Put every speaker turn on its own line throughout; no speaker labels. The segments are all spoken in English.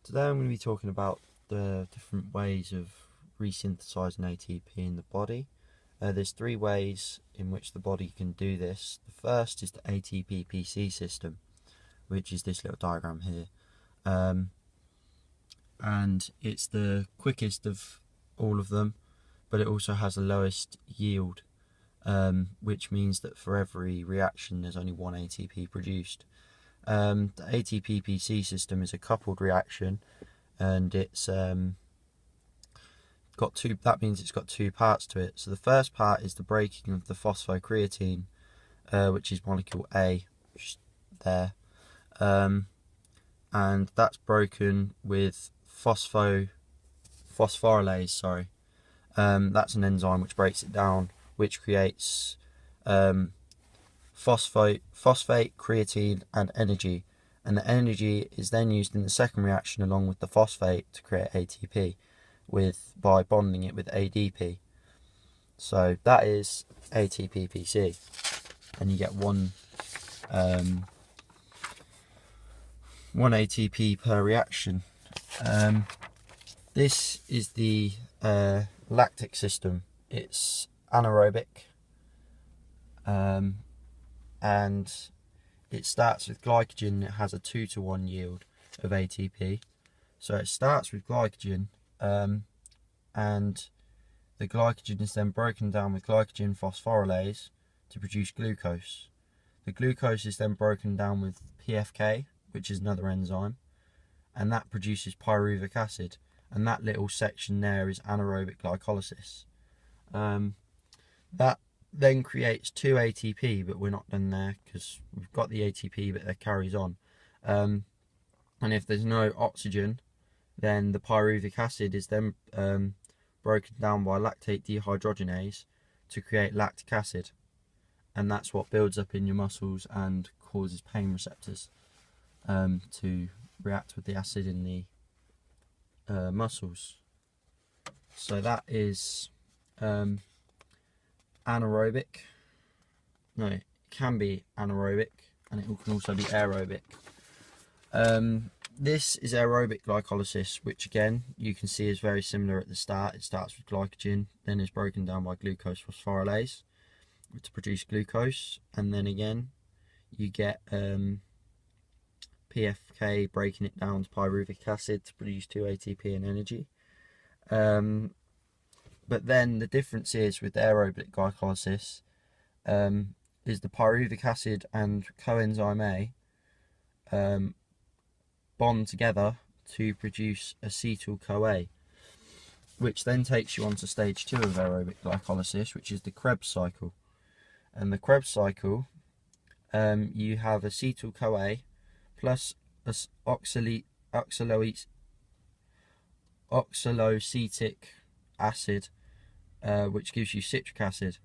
Today I'm going to be talking about the different ways of resynthesizing ATP in the body. There's three ways in which the body can do this. The first is the ATP-PC system, which is this little diagram here. And it's the quickest of all of them, but it also has the lowest yield, which means that for every reaction there's only one ATP produced. The ATP-PC system is a coupled reaction, and it's got two. That means it's got two parts to it. So the first part is the breaking of the phosphocreatine, which is molecule A, just there, and that's broken with phosphorylase. Sorry, that's an enzyme which breaks it down, which creates phosphate, creatine, and energy. And the energy is then used in the second reaction along with the phosphate to create ATP by bonding it with ADP. So that is ATP-PC, and you get one ATP per reaction. This is the lactic system. It's anaerobic. And it starts with glycogen. It has a 2-to-1 yield of ATP. So it starts with glycogen, and the glycogen is then broken down with glycogen phosphorylase to produce glucose. The glucose is then broken down with PFK, which is another enzyme, and that produces pyruvic acid. And that little section there is anaerobic glycolysis. That then creates 2 ATP, but we're not done there because we've got the ATP, but that carries on. And if there's no oxygen, then the pyruvic acid is then broken down by lactate dehydrogenase to create lactic acid, and that's what builds up in your muscles and causes pain receptors to react with the acid in the muscles. So that is anaerobic. No, it can be anaerobic, and it can also be aerobic. This is aerobic glycolysis, which again you can see is very similar at the start. It starts with glycogen, then is broken down by glucose phosphorylase to produce glucose, and then again you get PFK breaking it down to pyruvic acid to produce 2 ATP and energy. But then the difference is with aerobic glycolysis is the pyruvic acid and coenzyme A bond together to produce acetyl-CoA, which then takes you on to stage 2 of aerobic glycolysis, which is the Krebs cycle. And the Krebs cycle, you have acetyl-CoA plus oxaloacetic acid, which gives you citric acid.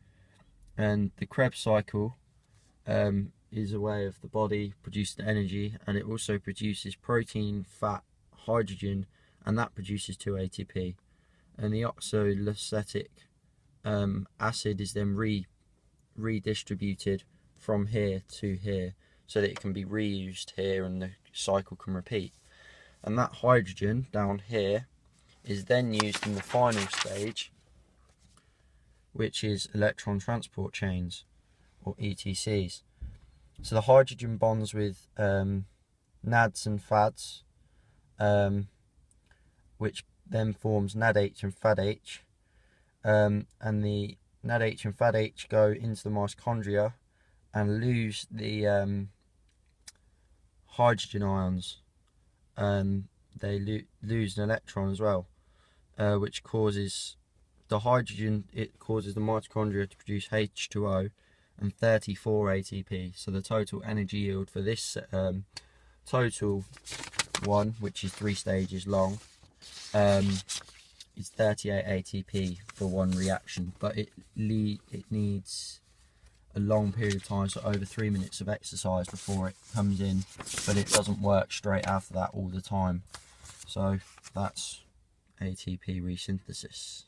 And the Krebs cycle is a way of the body producing energy, and it also produces protein, fat, hydrogen, and that produces 2 ATP. And the oxaloacetic acid is then redistributed from here to here so that it can be reused here and the cycle can repeat. And that hydrogen down here is then used in the final stage, which is electron transport chains, or ETCs. So the hydrogen bonds with NADs and FADs, which then forms NADH and FADH, and the NADH and FADH go into the mitochondria and lose the hydrogen ions. They lose an electron as well, which causes the hydrogen. It causes the mitochondria to produce H2O and 34 ATP. So the total energy yield for this total one, which is 3 stages long, is 38 ATP for one reaction. But it needs a long period of time, so over 3 minutes of exercise before it comes in, but it doesn't work straight after that all the time. So that's ATP resynthesis.